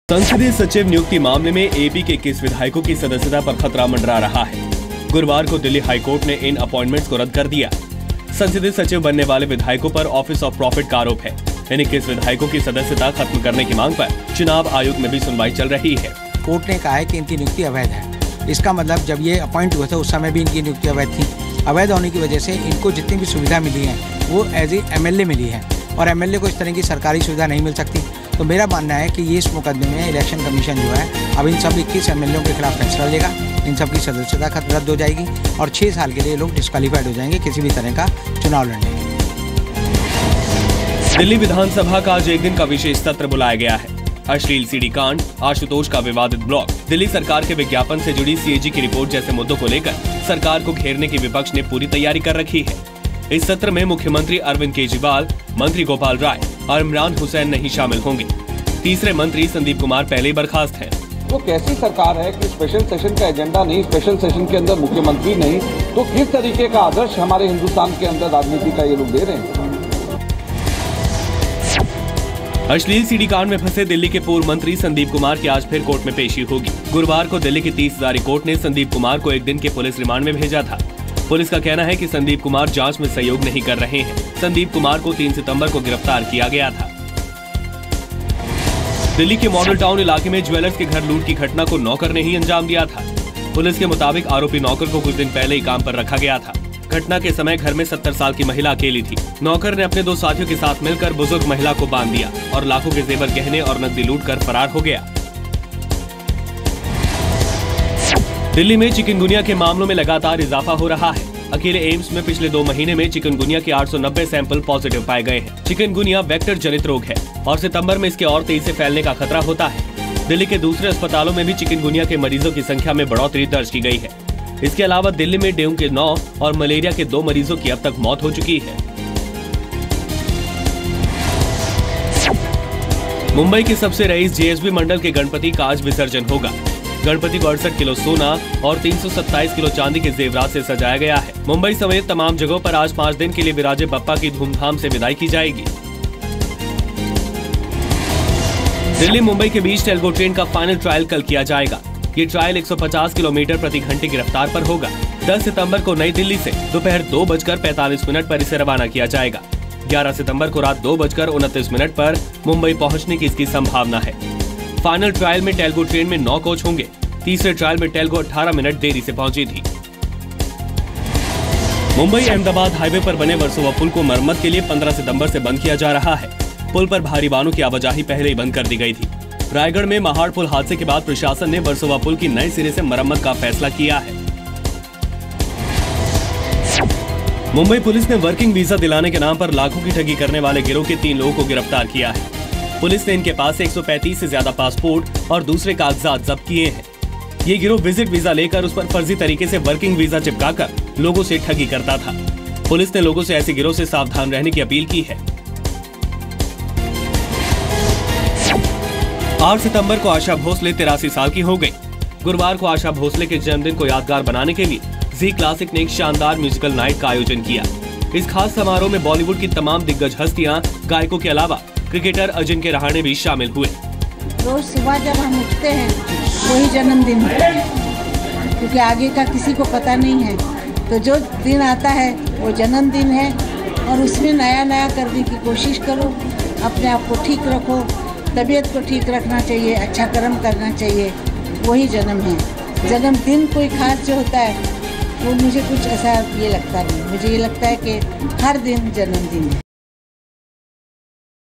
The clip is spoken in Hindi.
संसदीय सचिव नियुक्ति मामले में एपी के 21 विधायकों की सदस्यता पर खतरा मंडरा रहा है। गुरुवार को दिल्ली हाईकोर्ट ने इन अपॉइंटमेंट्स को रद्द कर दिया। संसदीय सचिव बनने वाले विधायकों पर ऑफिस ऑफ प्रॉफिट का आरोप है। इन 21 विधायकों की सदस्यता खत्म करने की मांग पर चुनाव आयोग में भी सुनवाई चल रही है। कोर्ट ने कहा है कि इनकी नियुक्ति अवैध है। इसका मतलब जब ये अपॉइंट हुए थे उस समय भी इनकी नियुक्ति अवैध थी। अवैध होने की वजह से इनको जितनी भी सुविधा मिली है वो एज ए एमएलए मिली है और एमएलए को इस तरह की सरकारी सुविधा नहीं मिल सकती। तो मेरा मानना है कि ये इस मुकदमे में इलेक्शन कमीशन जो है अब इन सब 21 एमएलएओं के खिलाफ फैसला लेगा। इन सब की सदस्यता रद्द हो जाएगी और 6 साल के लिए लोग डिस्क्वालीफाइड हो जाएंगे किसी भी तरह का चुनाव लड़ने के लिए। दिल्ली विधानसभा का आज एक दिन का विशेष सत्र बुलाया गया है। अश्लील सीडी कांड, आशुतोष का विवादित ब्लॉग, दिल्ली सरकार के विज्ञापन से जुड़ी सीएजी की रिपोर्ट जैसे मुद्दों को लेकर सरकार को घेरने की विपक्ष ने पूरी तैयारी कर रखी है। इस सत्र में मुख्यमंत्री अरविंद केजरीवाल, मंत्री गोपाल राय और इमरान हुसैन नहीं शामिल होंगे। तीसरे मंत्री संदीप कुमार पहले ही बर्खास्त हैं। वो कैसी सरकार है कि स्पेशल सेशन का एजेंडा नहीं, स्पेशल सेशन के अंदर मुख्यमंत्री नहीं, तो किस तरीके का आदर्श हमारे हिंदुस्तान के अंदर राजनीति का ये लोग दे रहे हैं। अश्लील सीडी कांड में फंसे दिल्ली के पूर्व मंत्री संदीप कुमार की आज फिर कोर्ट में पेशी होगी। गुरुवार को दिल्ली की 30 हजारी कोर्ट ने संदीप कुमार को एक दिन के पुलिस रिमांड में भेजा था। पुलिस का कहना है कि संदीप कुमार जांच में सहयोग नहीं कर रहे हैं। संदीप कुमार को 3 सितंबर को गिरफ्तार किया गया था। दिल्ली के मॉडल टाउन इलाके में ज्वेलर्स के घर लूट की घटना को नौकर ने ही अंजाम दिया था। पुलिस के मुताबिक आरोपी नौकर को कुछ दिन पहले ही काम पर रखा गया था। घटना के समय घर में 70 साल की महिला अकेली थी। नौकर ने अपने 2 साथियों के साथ मिलकर बुजुर्ग महिला को बांध दिया और लाखों के जेवर गहने और नकदी लूट कर फरार हो गया। दिल्ली में चिकनगुनिया के मामलों में लगातार इजाफा हो रहा है। अकेले एम्स में पिछले 2 महीने में चिकनगुनिया के 890 सैंपल पॉजिटिव पाए गए हैं। चिकनगुनिया वेक्टर जनित रोग है और सितंबर में इसके और तेजी से फैलने का खतरा होता है। दिल्ली के दूसरे अस्पतालों में भी चिकनगुनिया के मरीजों की संख्या में बढ़ोतरी दर्ज की गई है। इसके अलावा दिल्ली में डेंगू के 9 और मलेरिया के 2 मरीजों की अब तक मौत हो चुकी है। मुंबई के सबसे रईस जेएसबी मंडल के गणपति का आज विसर्जन होगा। गणपति को 68 किलो सोना और 327 किलो चांदी के जेवरात से सजाया गया है। मुंबई समेत तमाम जगहों पर आज 5 दिन के लिए विराजे बप्पा की धूमधाम से विदाई की जाएगी। दिल्ली मुंबई के बीच टेल्गो ट्रेन का फाइनल ट्रायल कल किया जाएगा। ये ट्रायल 150 किलोमीटर प्रति घंटे की रफ्तार पर होगा। 10 सितंबर को नई दिल्ली से दोपहर 2:45 पर इसे रवाना किया जाएगा। 11 सितंबर को रात 2:29 पर मुंबई पहुंचने की इसकी संभावना है। फाइनल ट्रायल में टेल्गो ट्रेन में 9 कोच होंगे। तीसरे ट्रायल में टेल्गो 18 मिनट देरी से पहुंची थी। मुंबई अहमदाबाद हाईवे पर बने वर्सोवा पुल को मरम्मत के लिए 15 सितंबर से बंद किया जा रहा है। पुल पर भारी वाहनों की आवाजाही पहले ही बंद कर दी गई थी। रायगढ़ में महाड़ पुल हादसे के बाद प्रशासन ने वर्सोवा पुल की नए सिरे से मरम्मत का फैसला किया है। मुंबई पुलिस ने वर्किंग वीजा दिलाने के नाम पर लाखों की ठगी करने वाले गिरोह के 3 लोगों को गिरफ्तार किया है। पुलिस ने इनके पास से 135 से ज्यादा पासपोर्ट और दूसरे कागजात जब्त किए हैं। ये गिरोह विजिट वीजा लेकर उस पर फर्जी तरीके से वर्किंग वीजा चिपकाकर लोगों से ठगी करता था। पुलिस ने लोगों से ऐसे गिरोह से सावधान रहने की अपील की है। 8 सितंबर को आशा भोसले 83 साल की हो गई। गुरुवार को आशा भोसले के जन्मदिन को यादगार बनाने के लिए जी क्लासिक ने एक शानदार म्यूजिकल नाइट का आयोजन किया। इस खास समारोह में बॉलीवुड की तमाम दिग्गज हस्तियां, गायकों के अलावा क्रिकेटर अजिंक्य रहाणे भी शामिल हुए। रोज सुबह जब हम उठते हैं वही जन्मदिन होता है, क्योंकि आगे का किसी को पता नहीं है। तो जो दिन आता है वो जन्मदिन है और उसमें नया नया करने की कोशिश करो। अपने आप को ठीक रखो, तबीयत को ठीक रखना चाहिए, अच्छा कर्म करना चाहिए, वही जन्म है। जन्मदिन कोई खास जो होता है वो मुझे कुछ ऐसा ये लगता नहीं। मुझे ये लगता है कि हर दिन जन्मदिन है।